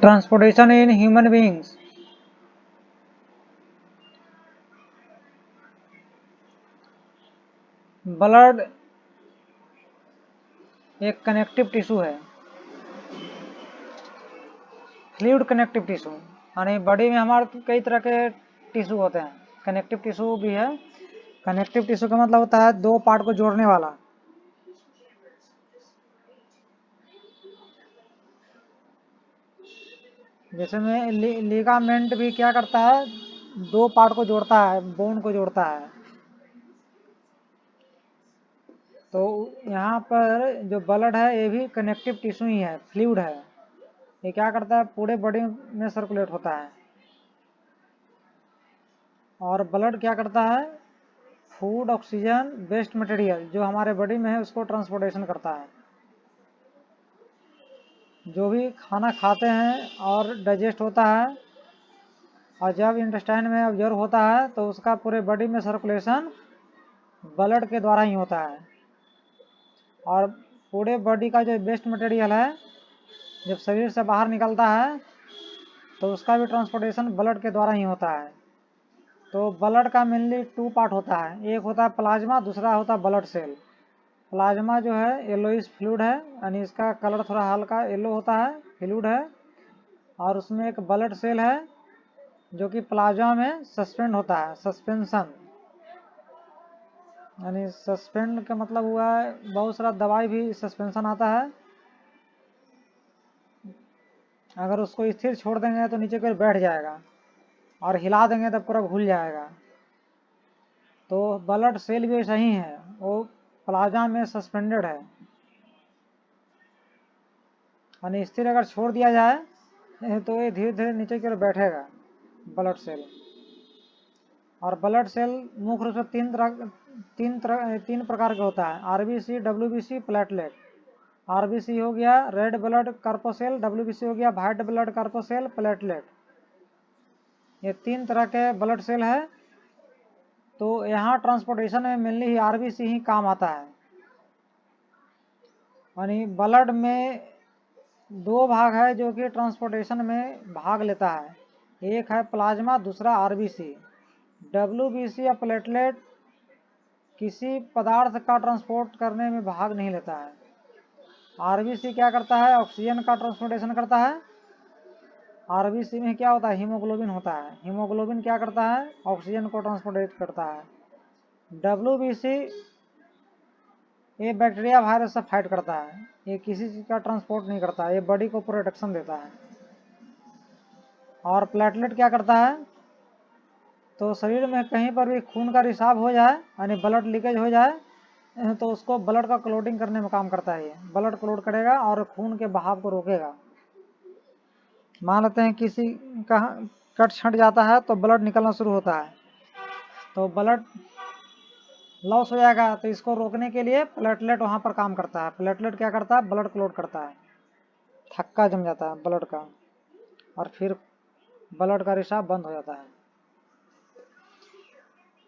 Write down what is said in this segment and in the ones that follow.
Transportation in human beings. Blood एक connective tissue है, fluid connective tissue, यानी body में हमारे कई तरह के टिश्यू होते हैं। कनेक्टिव टिश्यू भी है। कनेक्टिव टिश्यू का मतलब होता है दो पार्ट को जोड़ने वाला। जैसे में लिगामेंट भी क्या करता है, दो पार्ट को जोड़ता है, बोन को जोड़ता है। तो यहाँ पर जो ब्लड है ये भी कनेक्टिव टिश्यू ही है, फ्लूइड है। ये क्या करता है, पूरे बॉडी में सर्कुलेट होता है। और ब्लड क्या करता है, फूड, ऑक्सीजन, वेस्ट मटेरियल जो हमारे बॉडी में है उसको ट्रांसपोर्टेशन करता है। जो भी खाना खाते हैं और डाइजेस्ट होता है और जब इंटेस्टाइन में ऑब्जर्व होता है तो उसका पूरे बॉडी में सर्कुलेशन ब्लड के द्वारा ही होता है। और पूरे बॉडी का जो वेस्ट मटेरियल है जब शरीर से बाहर निकलता है तो उसका भी ट्रांसपोर्टेशन ब्लड के द्वारा ही होता है। तो ब्लड का मेनली टू पार्ट होता है, एक होता है प्लाज्मा, दूसरा होता है ब्लड सेल। प्लाज्मा जो है येलोइश फ्लूइड है, यानी इसका कलर थोड़ा हल्का येलो होता है, फ्लूइड है। और उसमें एक ब्लड सेल है जो कि प्लाज्मा में सस्पेंड होता है, सस्पेंशन। यानी सस्पेंड का मतलब हुआ है बहुत सारा दवाई भी सस्पेंशन आता है, अगर उसको स्थिर छोड़ देंगे तो नीचे की बैठ जाएगा और हिला देंगे तो पूरा घुल जाएगा। तो ब्लड सेल भी वैसा ही है, वो प्लाज्मा में सस्पेंडेड है, यानी स्थिर अगर छोड़ दिया जाए तो ये धीरे धीरे नीचे की ओर बैठेगा ब्लड सेल। और ब्लड सेल मुख्य रूप से तीन प्रकार का होता है, आरबीसी, डब्ल्यूबीसी, प्लेटलेट। आरबीसी हो गया रेड ब्लड कार्पोसेल, डब्ल्यूबीसी हो गया व्हाइट ब्लड कार्पोसेल, प्लेटलेट। ये तीन तरह के ब्लड सेल है। तो यहाँ ट्रांसपोर्टेशन में मेनली ही आरबीसी ही काम आता है। यानी ब्लड में दो भाग है जो कि ट्रांसपोर्टेशन में भाग लेता है, एक है प्लाज्मा, दूसरा आरबीसी। डब्ल्यूबीसी या प्लेटलेट किसी पदार्थ का ट्रांसपोर्ट करने में भाग नहीं लेता है। आरबीसी क्या करता है, ऑक्सीजन का ट्रांसपोर्टेशन करता है। आरबीसी में क्या होता है, हीमोग्लोबिन होता है। हीमोग्लोबिन क्या करता है, ऑक्सीजन को ट्रांसपोर्टेट करता है। डब्ल्यूबीसी ये बैक्टीरिया वायरस से फाइट करता है, ये किसी चीज का ट्रांसपोर्ट नहीं करता है, ये बॉडी को प्रोटेक्शन देता है। और प्लेटलेट क्या करता है, तो शरीर में कहीं पर भी खून का रिसाव हो जाए, यानी ब्लड लीकेज हो जाए, तो उसको ब्लड का क्लोटिंग करने में काम करता है। ये ब्लड क्लोट करेगा और खून के बहाव को रोकेगा। मान लेते हैं किसी का कट छट जाता है तो ब्लड निकलना शुरू होता है, तो ब्लड लॉस हो जाएगा, तो इसको रोकने के लिए प्लेटलेट वहाँ पर काम करता है। प्लेटलेट क्या करता है, ब्लड क्लोट करता है, थक्का जम जाता है ब्लड का और फिर ब्लड का रिसाव बंद हो जाता है।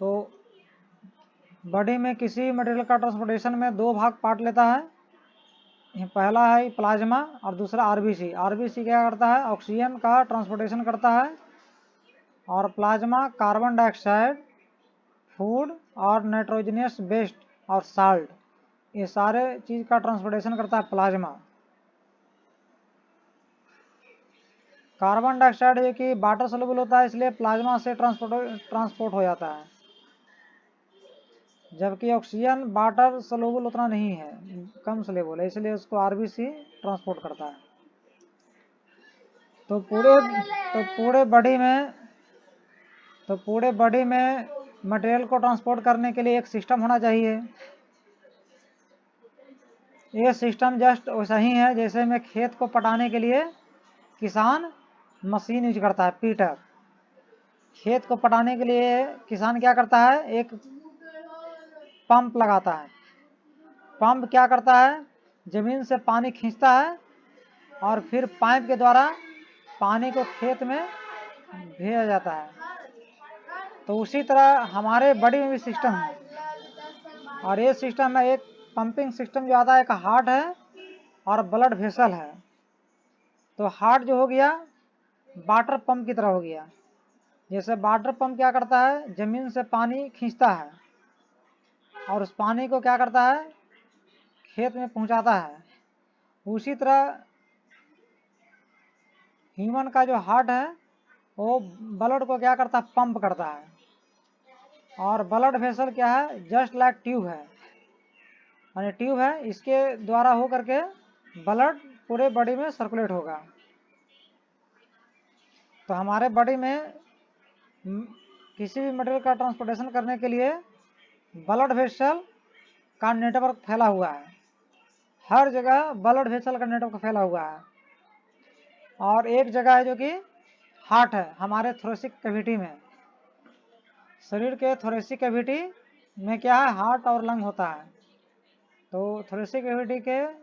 तो बॉडी में किसी मटेरियल का ट्रांसपोर्टेशन में दो भाग पार्ट लेता है, पहला है प्लाज्मा और दूसरा आरबीसी। आरबीसी क्या करता है, ऑक्सीजन का ट्रांसपोर्टेशन करता है, और प्लाज्मा कार्बन डाइऑक्साइड, फूड और नाइट्रोजनियस वेस्ट और साल्ट, ये सारे चीज का ट्रांसपोर्टेशन करता है प्लाज्मा। कार्बन डाइऑक्साइड है कि वाटर सोल्यूबल होता है, इसलिए प्लाज्मा से ट्रांसपोर्ट हो जाता है, जबकि ऑक्सीजन वाटर सोल्यूबल उतना नहीं है, कम सोल्यूबल है, इसलिए उसको आरबीसी ट्रांसपोर्ट करता है। तो पूरे बॉडी में मटेरियल को ट्रांसपोर्ट करने के लिए एक सिस्टम होना चाहिए। ये सिस्टम जस्ट वैसा ही है जैसे में खेत को पटाने के लिए किसान मशीन यूज करता है, पीटर। खेत को पटाने के लिए किसान क्या करता है, एक पंप लगाता है। पंप क्या करता है, जमीन से पानी खींचता है और फिर पाइप के द्वारा पानी को खेत में भेजा जाता है। तो उसी तरह हमारे बॉडी में भी सिस्टम है, और ये सिस्टम है एक पंपिंग सिस्टम जो आता है, एक हार्ट है और ब्लड वेसल है। तो हार्ट जो हो गया वाटर पंप की तरह हो गया। जैसे वाटर पंप क्या करता है, जमीन से पानी खींचता है और उस पानी को क्या करता है, खेत में पहुंचाता है। उसी तरह ह्यूमन का जो हार्ट है वो ब्लड को क्या करता है, पंप करता है। और ब्लड वेसल क्या है, जस्ट लाइक ट्यूब है, यानी ट्यूब है, इसके द्वारा हो करके ब्लड पूरे बॉडी में सर्कुलेट होगा। तो हमारे बॉडी में किसी भी मटेरियल का ट्रांसपोर्टेशन करने के लिए ब्लड वेसल का नेटवर्क फैला हुआ है। हर जगह ब्लड वेसल का नेटवर्क फैला हुआ है। और एक जगह है जो कि हार्ट है, हमारे थोरेसिक कैविटी में। शरीर के थोरेसिक कैविटी में क्या है, हार्ट और लंग होता है। तो थोरेसिक कैविटी के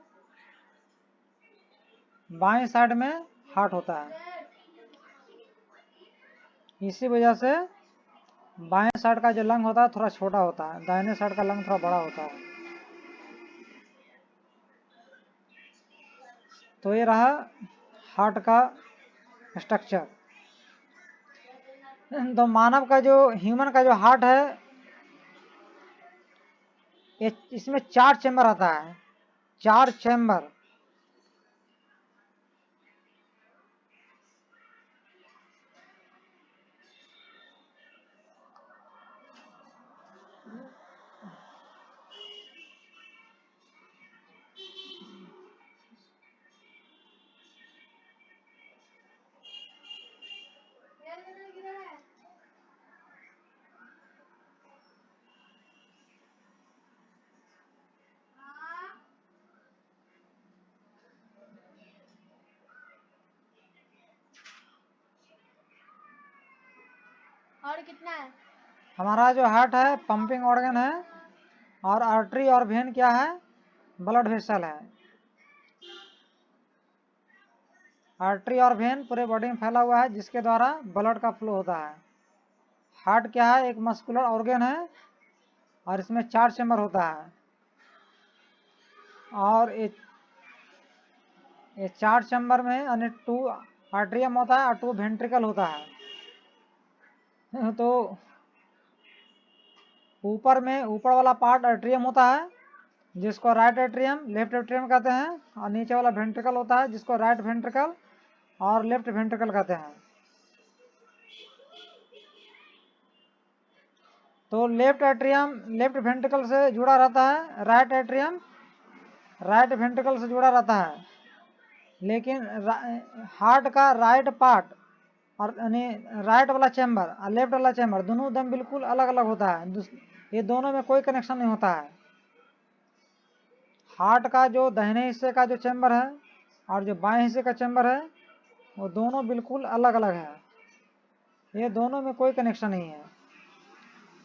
बाएं साइड में हार्ट होता है। इसी वजह से बाएं साइड का जो लंग होता है थोड़ा छोटा होता है, दाहिने साइड का लंग थोड़ा बड़ा होता है। तो ये रहा हार्ट का स्ट्रक्चर। तो मानव का जो ह्यूमन का जो हार्ट है, ये इसमें 4 चैम्बर आता है, 4 चैम्बर। और कितना है? हमारा जो हार्ट है पंपिंग ऑर्गन है, और आर्टरी और वेन क्या है, ब्लड वेसल है। आर्टरी और वेन पूरे बॉडी में फैला हुआ है, जिसके द्वारा ब्लड का फ्लो होता है। हार्ट क्या है, एक मस्कुलर ऑर्गन है और इसमें 4 चैम्बर होता है। और ये 4 चैम्बर में यानी 2 आर्ट्रियम होता है और 2 वेंट्रिकल होता है। तो ऊपर वाला पार्ट आर्ट्रियम होता है, जिसको राइट एट्रियम लेफ्ट एट्रियम कहते हैं, और नीचे वाला वेंट्रिकल होता है, जिसको राइट वेंट्रिकल और लेफ्ट वेंट्रिकल कहते हैं। तो लेफ्ट एट्रियम लेफ्ट वेंट्रिकल से जुड़ा रहता है, राइट एट्रियम राइट वेंट्रिकल से जुड़ा रहता है। लेकिन हार्ट का राइट पार्ट और यानी राइट वाला चैम्बर और लेफ्ट वाला चैम्बर दोनों एकदम बिल्कुल अलग अलग होता है। ये दोनों में कोई कनेक्शन नहीं होता है। हार्ट का जो दाहिने हिस्से का जो चैम्बर है और जो बाएं हिस्से का चैम्बर है, वो दोनों बिल्कुल अलग अलग है। ये दोनों में कोई कनेक्शन नहीं है।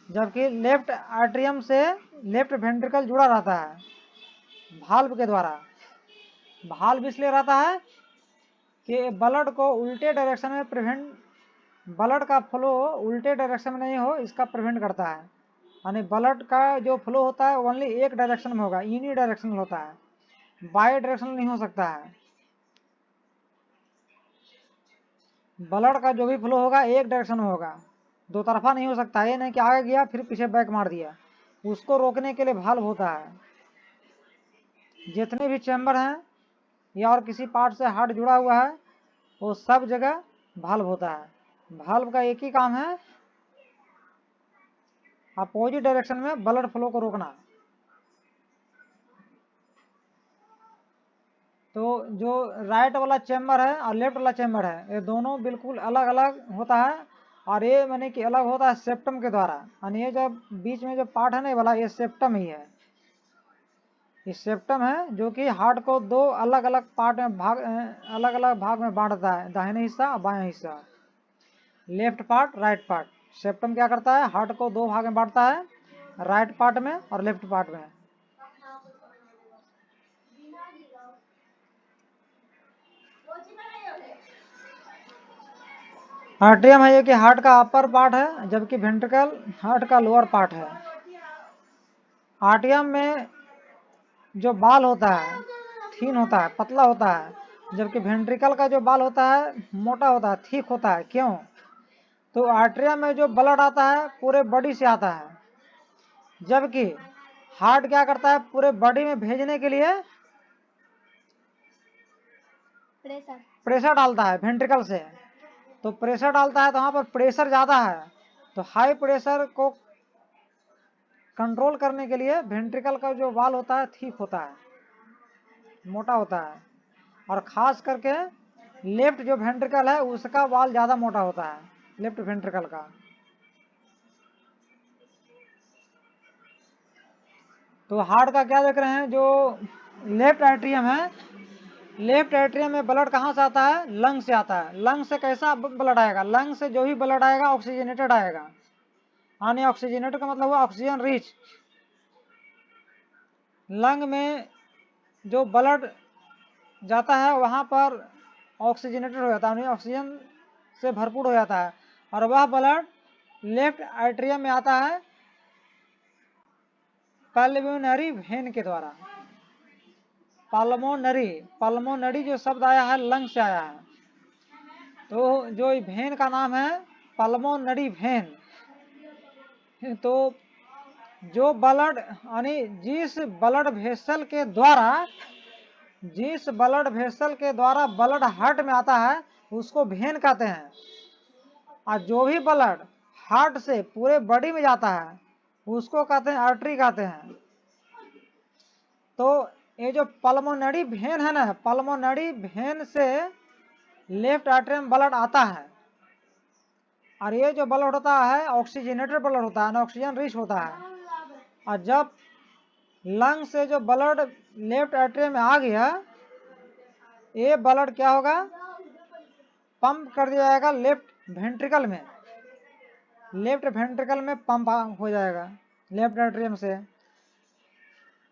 जबकि लेफ्ट आर्ट्रियम से लेफ्ट वेंट्रिकल जुड़ा रहता है भाल्व के द्वारा। भाल्व इसलिए रहता है कि ब्लड को उल्टे डायरेक्शन में ब्लड का फ्लो उल्टे डायरेक्शन में नहीं हो, इसका प्रिवेंट करता है। यानी ब्लड का जो फ्लो होता है ओनली एक डायरेक्शन में होगा, यूनि डायरेक्शनल होता है, बाई डायरेक्शनल नहीं हो सकता है। ब्लड का जो भी फ्लो होगा एक डायरेक्शन में होगा, दो तरफा नहीं हो सकता। ये नहीं कि आगे गया फिर पीछे बैक मार दिया। उसको रोकने के लिए भाल्व होता है। जितने भी चैम्बर हैं या और किसी पार्ट से हार्ट जुड़ा हुआ है, वो सब जगह भाल्व होता है। भाल्व का एक ही काम है, अपोजिट डायरेक्शन में ब्लड फ्लो को रोकना। तो जो राइट वाला चैम्बर है और लेफ्ट वाला चैम्बर है, ये दोनों बिल्कुल अलग अलग होता है। और ये माने कि अलग होता है सेप्टम के द्वारा। यानी ये जो बीच में जो पार्ट है ना वाला, ये सेप्टम ही है। ये सेप्टम है जो कि हार्ट को दो अलग अलग पार्ट में अलग अलग भाग में बांटता है, दाहिने हिस्सा और बाएं हिस्सा, left part right part. Septum क्या करता है, हार्ट को दो भाग में बांटता है, राइट पार्ट में और लेफ्ट पार्ट में। आर्ट्रियम है ये कि हार्ट का अपर पार्ट है, जबकि वेंट्रिकल हार्ट का लोअर पार्ट है। आर्ट्रियम में जो बाल होता है थीन होता है, पतला होता है, जबकि वेंट्रिकल का जो बाल होता है मोटा होता है, थिक होता है। क्यों? तो आर्टरिया में जो ब्लड आता है पूरे बॉडी से आता है, जबकि हार्ट क्या करता है, पूरे बॉडी में भेजने के लिए प्रेशर डालता है वेंट्रिकल से। तो प्रेशर डालता है तो वहां पर प्रेशर ज्यादा है, तो हाई प्रेशर को कंट्रोल करने के लिए वेंट्रिकल का जो वाल होता है थिक होता है, मोटा होता है। और खास करके लेफ्ट जो वेंट्रिकल है उसका वाल ज्यादा मोटा होता है, लेफ्ट वेंट्रिकल का। तो हार्ट का क्या देख रहे हैं, जो लेफ्ट एट्रियम है, लेफ्ट एट्रियम में ब्लड कहाँ से आता है, लंग से आता है। लंग से कैसा ब्लड आएगा, लंग से जो भी ब्लड आएगा ऑक्सीजनेटेड आएगा, यानी ऑक्सीजनेटेड का मतलब हुआ ऑक्सीजन रिच। लंग में जो ब्लड जाता है वहां पर ऑक्सीजनेटेड हो जाता है, यानी ऑक्सीजन से भरपूर हो जाता है, और वह ब्लड लेफ्ट एट्रियम में आता है पल्मोनरी वेन के द्वारा। पल्मोनरी, पल्मोनरी जो शब्द आया है लंग से आया है, तो जो वेन का नाम है पल्मोनरी वेन। तो जो ब्लड यानी जिस ब्लड वेसल के द्वारा ब्लड हार्ट में आता है उसको वेन कहते हैं, और जो भी ब्लड हार्ट से पूरे बॉडी में जाता है उसको कहते हैं आर्टरी कहते हैं। तो ये जो पल्मोनरी वेन है ना, पल्मोनरी वेन से लेफ्ट आर्टरी ब्लड आता है, और ये जो ब्लड होता है ऑक्सीजनेटेड ब्लड होता है, ऑक्सीजन रिच होता है। और जब लंग से जो ब्लड लेफ्ट आर्टरी में आ गया, ये ब्लड क्या होगा, पंप कर दिया जाएगा लेफ्ट वेंट्रिकल में, लेफ्ट वेंट्रिकल में पंप हो जाएगा लेफ्ट एट्रियम से।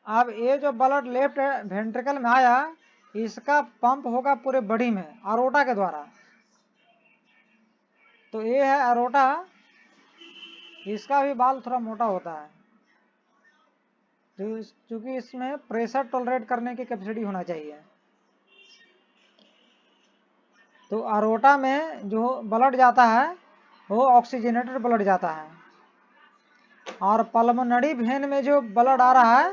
अब ये जो ब्लड लेफ्ट वेंट्रिकल में आया इसका पंप होगा पूरे बॉडी में अरोटा के द्वारा। तो ये है अरोटा, इसका भी बाल थोड़ा मोटा होता है, क्योंकि इसमें प्रेशर टॉलरेट करने की कैपेसिटी होना चाहिए। तो अरोटा में जो ब्लड जाता है वो ऑक्सीजनेटेड ब्लड जाता है, और पल्मोनरी वेन में जो ब्लड आ रहा है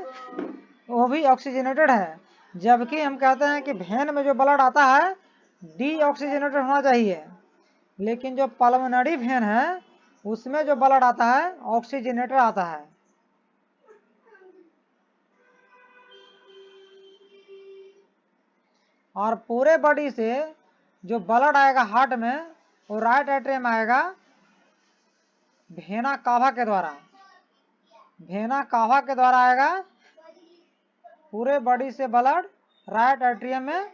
वो भी ऑक्सीजनेटेड है। जबकि हम कहते हैं कि वेन में जो ब्लड आता है डीऑक्सीजनेटेड होना चाहिए, लेकिन जो पल्मोनरी वेन है उसमें जो ब्लड आता है ऑक्सीजनेटेड आता है। और पूरे बॉडी से जो ब्लड आएगा हार्ट में वो राइट एट्रियम आएगा वेना कावा के द्वारा, वेना कावा के द्वारा आएगा पूरे बॉडी से ब्लड राइट एट्रियम में,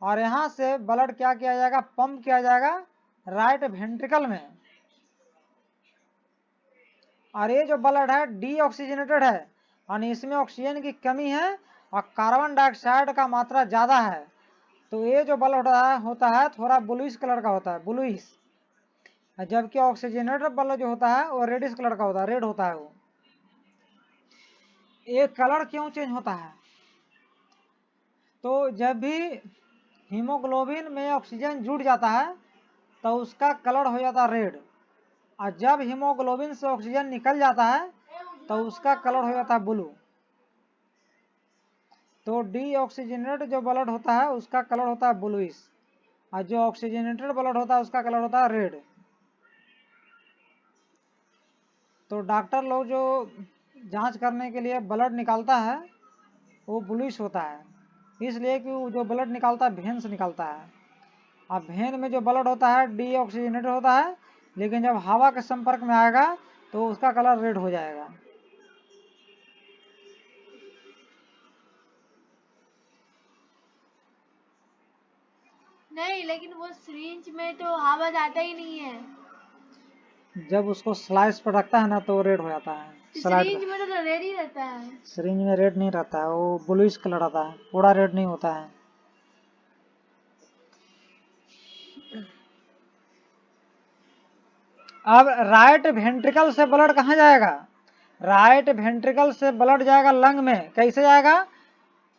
और यहां से ब्लड क्या किया जाएगा, पंप किया जाएगा राइट वेंट्रिकल में। और ये जो ब्लड है डीऑक्सीजनेटेड है, यानी इसमें ऑक्सीजन की कमी है और कार्बन डाइऑक्साइड का मात्रा ज्यादा है। तो ये जो ब्लड होता है थोड़ा ब्लूइश कलर का होता है, ब्लूइश। जबकि ऑक्सीजनेटेड ब्लड जो होता है वो रेडिश कलर का होता है, रेड होता है वो। ये कलर क्यों चेंज होता है, तो जब भी हीमोग्लोबिन में ऑक्सीजन जुड़ जाता है तो उसका कलर हो जाता है रेड, और जब हीमोग्लोबिन से ऑक्सीजन निकल जाता है तो उसका कलर हो जाता है ब्लू। तो डीऑक्सीजनेटेड जो ब्लड होता है उसका कलर होता है ब्लूइश, और जो ऑक्सीजनेटेड ब्लड होता है उसका कलर होता है रेड। तो डॉक्टर लोग जो जांच करने के लिए ब्लड निकालता है वो ब्लूइश होता है, इसलिए कि वो जो ब्लड निकालता है वेन से निकालता है। अब वेन में जो ब्लड होता है डीऑक्सीजनेटेड होता है, लेकिन जब हवा के संपर्क में आएगा तो उसका कलर रेड हो जाएगा। नहीं, लेकिन वो सिरिंज में तो हवा जाता ही नहीं है। जब उसको स्लाइस पर रखता है ना तो रेड हो जाता है। सिरिंज में तो रेड ही रहता है। सिरिंज में रेड नहीं रहता है, वो ब्लूइश कलर आता है, पूरा रेड नहीं होता है। अब राइट वेंट्रिकल से ब्लड कहाँ जाएगा, राइट वेंट्रिकल से ब्लड जाएगा लंग में। कैसे जाएगा,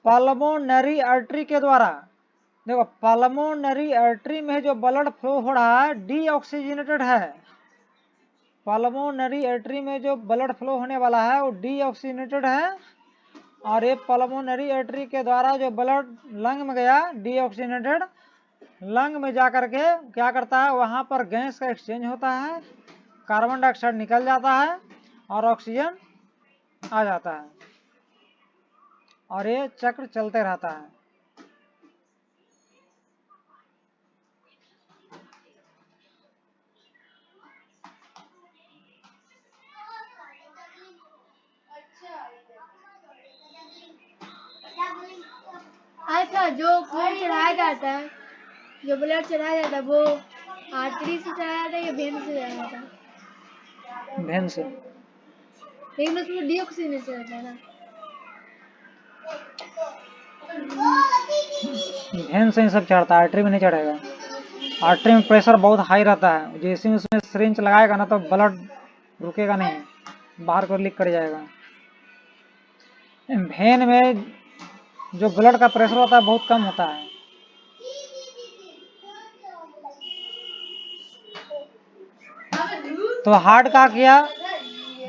पल्मोनरी आर्टरी के द्वारा। देखो पल्मोनरी आर्टरी में जो ब्लड फ्लो हो रहा है डीऑक्सीजनेटेड है। पल्मोनरी आर्टरी में जो ब्लड फ्लो होने वाला है वो डीऑक्सीजनेटेड है, और ये पल्मोनरी आर्टरी के द्वारा जो ब्लड लंग में गया डीऑक्सीजनेटेड, लंग में जाकर के क्या करता है, वहां पर गैस का एक्सचेंज होता है, कार्बन डाइऑक्साइड निकल जाता है और ऑक्सीजन आ जाता है, और ये चक्र चलते रहता है। अच्छा, जो खून चढ़ाया जाता है, जो ब्लड चढ़ाया जाता है, वो आर्टरी से चढ़ाया जाता है या वेन से चढ़ाया जाता है? भेन से। लेकिन उसमें डीऑक्सीजनेटेड रहता है ना। भेन से ही सब चढ़ता है, आर्टरी में नहीं चढ़ेगा। आर्टरी में प्रेशर बहुत हाई रहता है, जैसे ही उसमें सिरिंज लगाएगा ना तो ब्लड रुकेगा नहीं, बाहर को लीक कर जाएगा। भेन में जो ब्लड का प्रेशर होता है बहुत कम होता है। तो हार्ट का किया,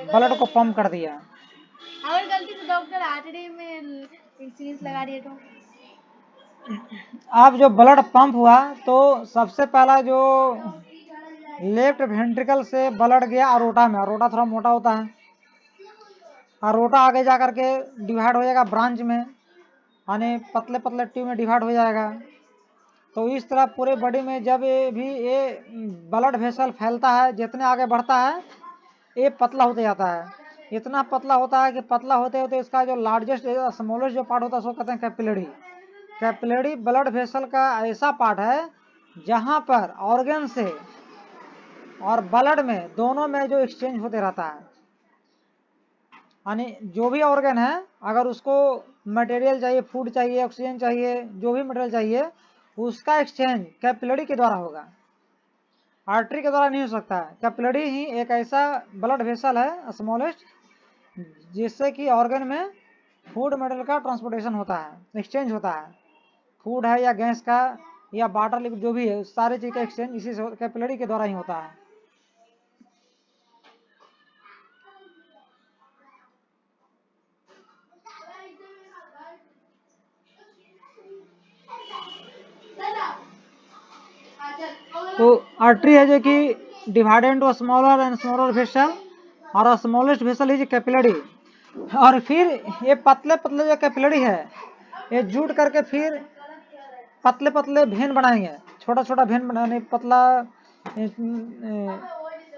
ब्लड को पंप कर दिया। अगर गलती से डॉक्टर आर्टरी में सिरिंज लगा दिए तो? अब जो ब्लड पंप हुआ तो सबसे पहला जो लेफ्ट वेंट्रिकल से ब्लड गया अरोटा में, अरोटा थोड़ा मोटा होता है, अरोटा आगे जा करके डिवाइड हो जाएगा ब्रांच में, यानी पतले पतले ट्यूब में डिवाइड हो जाएगा। तो इस तरह पूरे बॉडी में जब ये ब्लड वेसल फैलता है, जितने आगे बढ़ता है ये पतला होते जाता है, इतना पतला होता है कि पतला होते होते इसका जो लार्जेस्ट स्मॉलेस्ट जो पार्ट होता है उसको कहते हैं कैपिलरी। कैपिलरी ब्लड वेसल का ऐसा पार्ट है जहां पर ऑर्गन से और ब्लड में दोनों में जो एक्सचेंज होते रहता है, यानी जो भी ऑर्गन है अगर उसको मटेरियल चाहिए, फूड चाहिए, ऑक्सीजन चाहिए, जो भी मटेरियल चाहिए, उसका एक्सचेंज कैपिलरी के द्वारा होगा, आर्टरी के द्वारा नहीं हो सकता है। कैपिलरी ही एक ऐसा ब्लड वेसल है स्मॉलेस्ट जिससे कि ऑर्गन में फूड मटेरियल का ट्रांसपोर्टेशन होता है, एक्सचेंज होता है, फूड है या गैस का या वाटर लिक्विड जो भी है, सारी चीज का एक्सचेंज इसी कैपिलरी के द्वारा ही होता है। तो आर्टरी है जो कि divided into smaller and smaller vessel, और स्मॉलेस्ट वेसल इज कैपिलरी। और फिर ये पतले पतले जो कैपिलरी है ये जुट करके फिर पतले पतले भेन बनाएंगे, छोटा छोटा भेन बनाने, पतला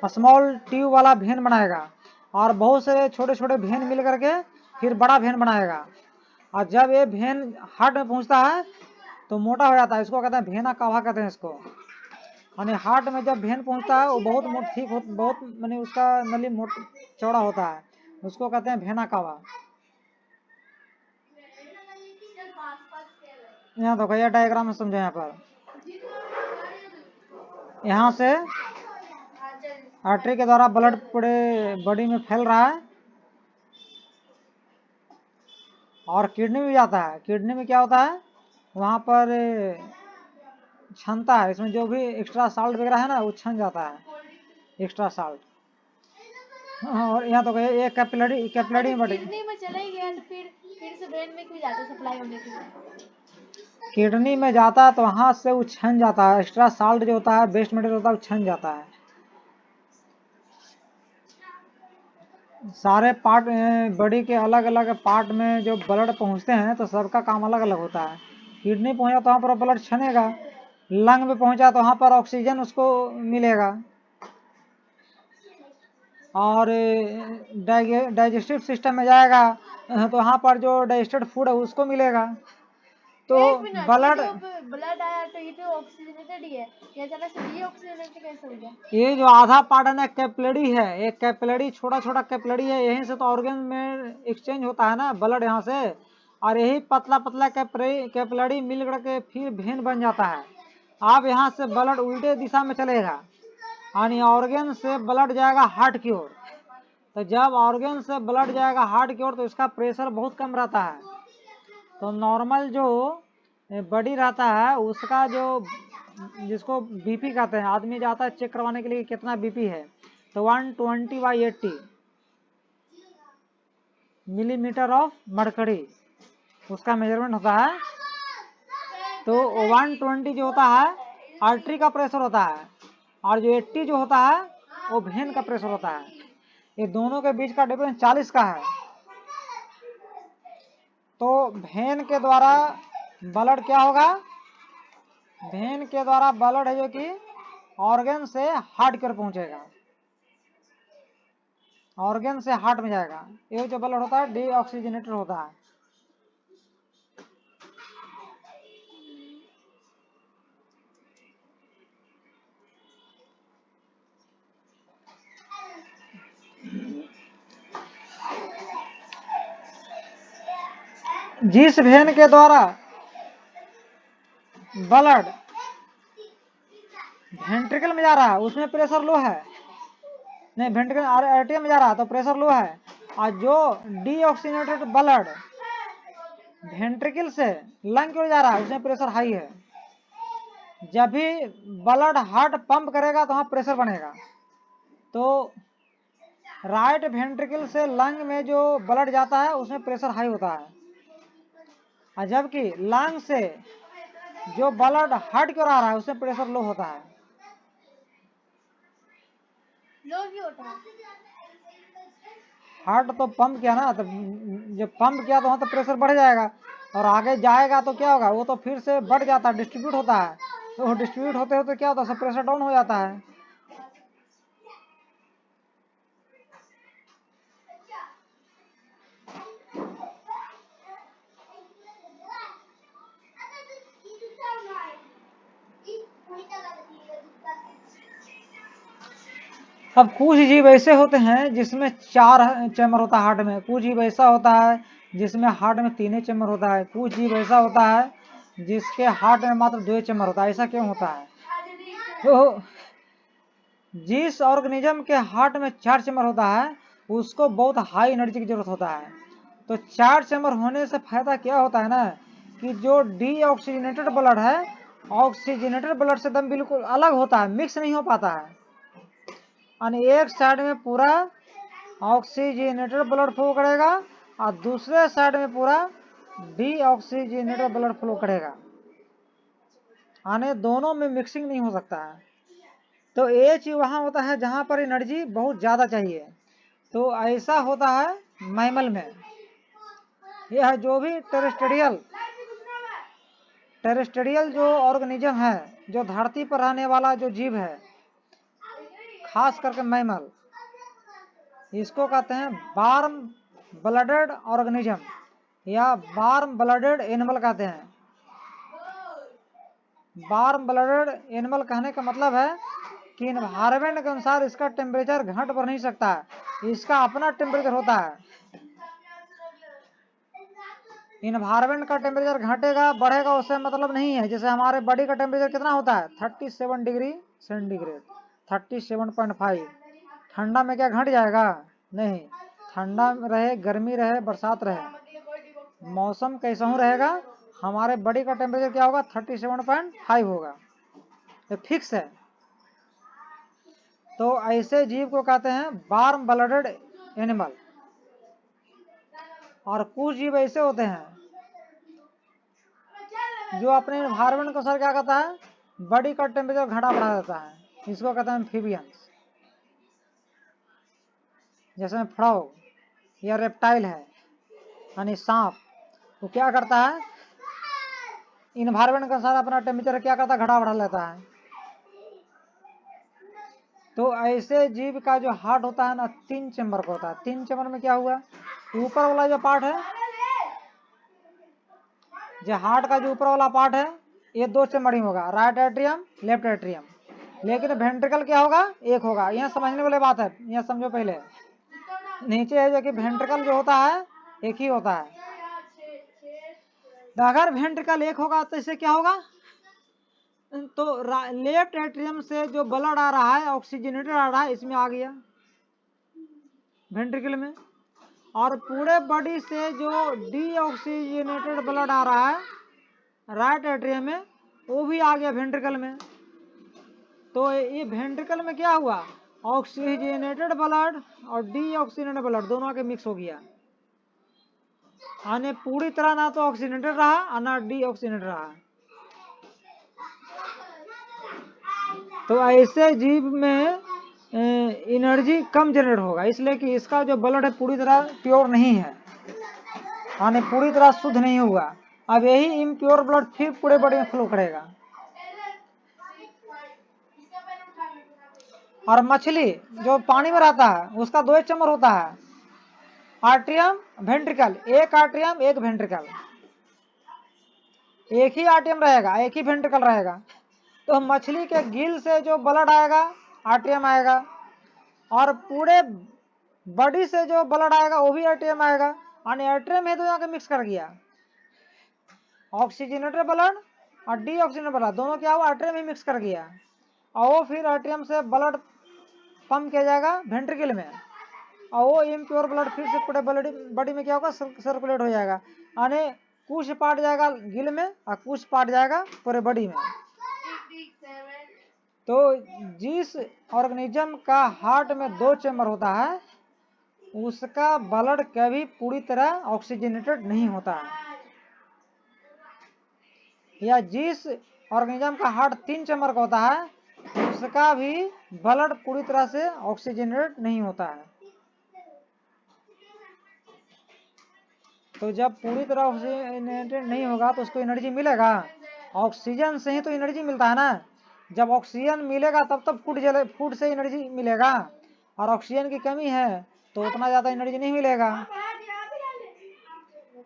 स्मॉल ट्यूब वाला भेन बनाएगा, और बहुत से छोटे छोटे भेन मिल करके फिर बड़ा भेन बनाएगा। और जब ये भेन हार्ट में पहुंचता है तो मोटा हो जाता है, इसको कहते हैं भेना कावा कहते हैं इसको। यानी हार्ट में जब भेन पहुंचता है वो बहुत ठीक हो, बहुत माने उसका नली चौड़ा होता है, उसको कहते हैं भेना कावा। यहाँ तो भैया डायग्राम में समझो, यहाँ पर यहाँ से आर्टरी के द्वारा ब्लड पूरे बॉडी में फैल रहा है और किडनी में जाता है। किडनी में क्या होता है, वहां पर छनता है, इसमें जो भी एक्स्ट्रा साल्ट वगैरह है ना वो छन जाता है, एक्स्ट्रा साल्ट। और यहाँ तो ये कैपिलरी बॉडी किडनी में चले गया तो फिर से ब्रेन में क्यों जाता सप्लाई होने के लिए? किडनी में जाता है तो वहां से वो छन जाता है, एक्स्ट्रा साल्ट जो होता है, वेस्ट मटेरियल होता है, वो छन जाता है। सारे पार्ट बॉडी के अलग अलग पार्ट में जो ब्लड पहुंचते हैं तो सबका काम अलग अलग होता है। किडनी पहुंचा तो वहां पर ब्लड छनेगा, लंग में पहुंचा तो वहां पर ऑक्सीजन उसको मिलेगा, और डाइजेस्टिव सिस्टम में जाएगा तो वहां पर जो डाइजेस्टेड फूड है उसको मिलेगा। तो ब्लड आया तो ये तो ऑक्सीजनेटेड ही है, ये अचानक से डीऑक्सीजनेटेड कैसे हो गया? ये जो आधा पार्ट है ना कैपिलरी है, एक कैपिलरी छोटा छोटा कैपिलरी है, यहीं से तो ऑर्गन में एक्सचेंज होता है ना ब्लड यहाँ से, और यही पतला पतला कैपिलरी मिल करके फिर भेन बन जाता है। अब यहाँ से ब्लड उल्टे दिशा में चलेगा, यानी ऑर्गन से ब्लड जाएगा हार्ट की ओर। तो जब ऑर्गन से ब्लड जाएगा हार्ट की ओर तो इसका प्रेशर बहुत कम रहता है। तो नॉर्मल जो बॉडी रहता है उसका जो जिसको बीपी कहते हैं, आदमी जाता है चेक करवाने के लिए कितना बीपी है, तो 120/80 मिलीमीटर ऑफ मरकरी उसका मेजरमेंट होता है। तो 120 जो होता है आर्टरी का प्रेशर होता है, और जो 80 जो होता है वो वेन का प्रेशर होता है। ये दोनों के बीच का डिफरेंस 40 का है। तो वेन के द्वारा ब्लड क्या होगा, वेन के द्वारा ब्लड है जो कि ऑर्गन से हार्ट की ओर पहुंचेगा, ऑर्गन से हार्ट में जाएगा। ये जो ब्लड होता है डीऑक्सीजनेटेड होता है। जिस वेन के द्वारा ब्लड वेंट्रिकल में जा रहा है उसमें प्रेशर लो है, नहीं वेंट्रिकल आर्टरी में जा रहा है तो प्रेशर लो है, और जो डीऑक्सीजनेटेड ब्लड वेंट्रिकल से लंग की ओर जा रहा है उसमें प्रेशर हाई है। जब भी ब्लड हार्ट पंप करेगा तो वहां प्रेशर बनेगा। तो राइट वेंट्रिकल से लंग में जो ब्लड जाता है उसमें प्रेशर हाई होता है, और जबकि लंग से जो ब्लड हार्ट की ओर आ रहा है उसमें प्रेशर लो होता है। लो क्यों होता है? हार्ट तो पंप किया ना, तो जब पंप किया तो वहां तो प्रेशर बढ़ जाएगा, और आगे जाएगा तो क्या होगा, वो तो फिर से बढ़ जाता है, डिस्ट्रीब्यूट होता है। तो वो डिस्ट्रीब्यूट होते होते क्या होता है, सब प्रेशर डाउन हो जाता है। अब कुछ जीव ऐसे होते हैं जिसमें 4 चैम्बर होता है हार्ट में, कुछ जीव ऐसा होता है जिसमें हार्ट में 3 चैम्बर होता है, कुछ जीव ऐसा होता है जिसके हार्ट में मात्र 2 चैम्बर होता है। ऐसा क्यों होता है? तो जिस ऑर्गेनिज्म के हार्ट में 4 चैम्बर होता है उसको बहुत हाई एनर्जी की जरूरत होता है। तो 4 चैम्बर होने से फायदा क्या होता है ना, कि जो डीऑक्सीजनेटेड ब्लड है ऑक्सीजनेटेड ब्लड से एकदम बिल्कुल अलग होता है, मिक्स नहीं हो पाता है। यानी एक साइड में पूरा ऑक्सीजनेटेड ब्लड फ्लो करेगा और दूसरे साइड में पूरा डीऑक्सीजनेटेड ब्लड फ्लो करेगा, यानी दोनों में मिक्सिंग नहीं हो सकता है। तो ये चीज वहां होता है जहां पर एनर्जी बहुत ज्यादा चाहिए। तो ऐसा होता है मैमल में। यह जो भी टेरेस्ट्रियल जो ऑर्गेनिज्म है, जो धरती पर रहने वाला जो जीव है, खास करके मैमल, इसको कहते हैं वार्म ब्लडेड ऑर्गेनिज्म या वार्म ब्लडेड एनिमल कहते हैं। वार्म ब्लडेड एनिमल कहने का मतलब है कि इन्वायरमेंट के अनुसार इसका टेम्परेचर घट बढ़ नहीं सकता है, इसका अपना टेम्परेचर होता है। इन्वायरमेंट का टेम्परेचर घटेगा बढ़ेगा उससे मतलब नहीं है। जैसे हमारे बॉडी का टेम्परेचर कितना होता है 37 डिग्री सेंटीग्रेड, 37.5। ठंडा में क्या घट जाएगा? नहीं, ठंडा रहे गर्मी रहे बरसात रहे मौसम कैसा ही रहेगा, हमारे बॉडी का टेम्परेचर क्या होगा 37.5 होगा, ये फिक्स है। तो ऐसे जीव को कहते हैं वार्म ब्लडेड एनिमल। और कुछ जीव ऐसे होते हैं जो अपने एनवायरमेंट के अनुसार क्या करता है, बॉडी का टेम्परेचर घटा बढ़ा देता है, इसको कहते हैं एम्फीबियंस। जैसे फ्रॉग या रेप्टाइल है यानी सांप, वो क्या करता है इन्वायरमेंट के अनुसार अपना टेम्परेचर क्या करता है, घटा बढ़ा लेता है। तो ऐसे जीव का जो हार्ट होता है ना 3 चैम्बर का होता है। 3 चैम्बर में क्या हुआ, ऊपर वाला जो पार्ट है, जो हार्ट का जो ऊपर वाला पार्ट है ये 2 चैम्बर ही होगा, राइट एट्रियम लेफ्ट एट्रियम। लेकिन वेंट्रिकल क्या होगा, एक होगा। यह समझने वाली बात है, यह समझो पहले। नीचे है जो कि वेंट्रिकल जो होता है एक ही होता है। तो अगर वेंट्रिकल एक होगा तो इससे क्या होगा, तो लेफ्ट एट्रियम से जो ब्लड आ रहा है ऑक्सीजनेटेड आ रहा है, इसमें आ गया वेंट्रिकल में, और पूरे बॉडी से जो डीऑक्सीजनेटेड ब्लड आ रहा है राइट एट्रियम में, वो भी आ गया वेंट्रिकल में। तो ये वेंट्रिकल में क्या हुआ, ऑक्सीजनेटेड ब्लड और डीऑक्सीजनेटेड ब्लड दोनों आके मिक्स हो गया, यानी पूरी तरह ना तो ऑक्सीजनेटेड रहा और ना डीऑक्सीजनेटेड रहा। तो ऐसे जीव में एनर्जी कम जनरेट होगा, इसलिए कि इसका जो ब्लड है पूरी तरह प्योर नहीं है, यानी पूरी तरह शुद्ध नहीं हुआ। अब यही इम्प्योर ब्लड फिर पूरे बॉडी में फ्लो करेगा। और मछली जो पानी में रहता है उसका दो ही चैम्बर होता है, आर्ट्रियम वेंट्रिकल, एक आर्ट्रियम एक वेंट्रिकल, एक ही आर्ट्रियम रहेगा एक ही वेंट्रिकल रहेगा। तो मछली के गिल से जो ब्लड आएगा आर्ट्रियम आएगा, और पूरे बॉडी से जो ब्लड आएगा वो भी आर्ट्रियम आएगा, यानी आर्ट्रियम है तो यहाँ के मिक्स कर गया, ऑक्सीजनेटेड ब्लड और डीऑक्सीजनेटेड ब्लड दोनों क्या हुआ, आर्ट्रियम ही मिक्स कर गया, और वो फिर आर्ट्रियम से ब्लड पंप किया जाएगा वेंट्रिकल में, और वो इम्प्योर ब्लड फिर से पूरे बॉडी में क्या होगा, सर्कुलेट हो जाएगा, यानी कुछ पार्ट जाएगा गिल में और कुछ पार्ट जाएगा पूरे बॉडी में। तो जिस ऑर्गेनिज्म का हार्ट में दो चैम्बर होता है उसका ब्लड कभी पूरी तरह ऑक्सीजनेटेड नहीं होता है, या जिस ऑर्गेनिज्म का हार्ट तीन चैम्बर का होता है उसका भी ब्लड पूरी तरह से ऑक्सीजनेटेड नहीं होता है। तो जब पूरी तरह ऑक्सीजनेटेड नहीं होगा तो उसको एनर्जी मिलेगा, ऑक्सीजन से ही तो एनर्जी मिलता है ना, जब ऑक्सीजन मिलेगा तब फूड से एनर्जी मिलेगा, और ऑक्सीजन की कमी है तो उतना ज्यादा एनर्जी नहीं मिलेगा।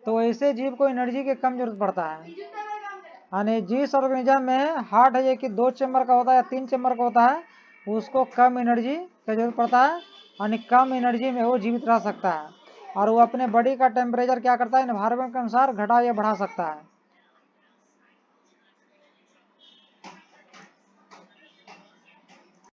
तो ऐसे जीव को एनर्जी की कम जरूरत पड़ता है, यानी जिस ऑर्गेनिज्म में हार्ट है कि दो चैम्बर का होता है या तीन चैम्बर का होता है उसको कम एनर्जी की जरूरत पड़ता है, यानी कम एनर्जी में वो जीवित रह सकता है, और वो अपने बॉडी का टेम्परेचर क्या करता है, एनवायरनमेंट के अनुसार घटा या बढ़ा सकता है।